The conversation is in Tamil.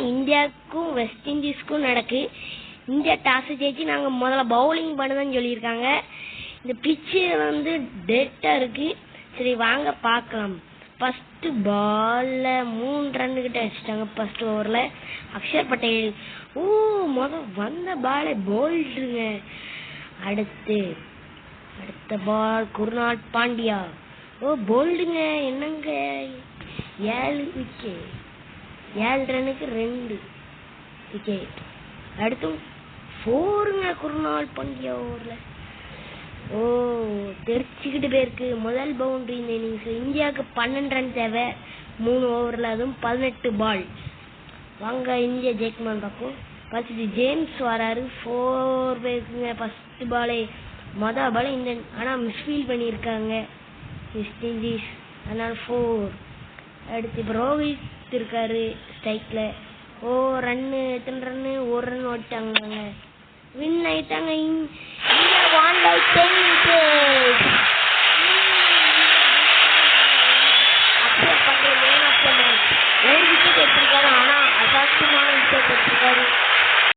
இந்தியாவுக்கும் வெஸ்ட் இண்டீஸ்க்கும் நடக்கு. இந்தியா டாஸ் ஜெயிச்சு நாங்க முதல்ல பவுலிங் பண்ணுதான் சொல்லியிருக்காங்க. இந்த பிச்சு டெட்டா இருக்கு. சரி வாங்க பார்க்கலாம். ஃபர்ஸ்ட் பால்ல 3 ரன் கிட்ட அடிச்சிட்டாங்க. ஃபர்ஸ்ட் ஓவர்ல அக்ஷர் பட்டேல் வந்த பாலே போல்டுங்க. அடுத்த பால் குருநாள் பாண்டியா போல்டுங்க. என்னங்க 7 விக்கெட், 7 ரன்னுக்கு 2 விக்கெட். அடுத்து 4ங்க குருநாள் பாண்டியா ஓவர்ல தெரிச்சுக்கிட்டு போயிருக்கு. முதல் பவுண்டரி இந்த இன்னிங்ஸ். இந்தியாவுக்கு 12 ரன் தேவை 3 ஓவர்ல, அதுவும் 18 பால். வாங்க இந்தியா ஜெயிக்குமான்னு பார்க்கும். ஃபர்ஸ்ட் ஜேம்ஸ் வராரு 4 பேருக்குங்க. ஃபர்ஸ்ட் பாலே மொதல் பால் இந்த ஆனா மிஸ்ஃபீல் பண்ணியிருக்காங்க வெஸ்ட் இண்டீஸ், அதனால 4. அடுத்து இப்போ ரோஹித் இருக்காரு ஸ்ட்ரைக்ல. ரன்னு எத்தனை ரன்னு? 1 ரன் ஓடிட்டாங்க. வின் ஆயிட்டாங்க. India 1/10 wickets.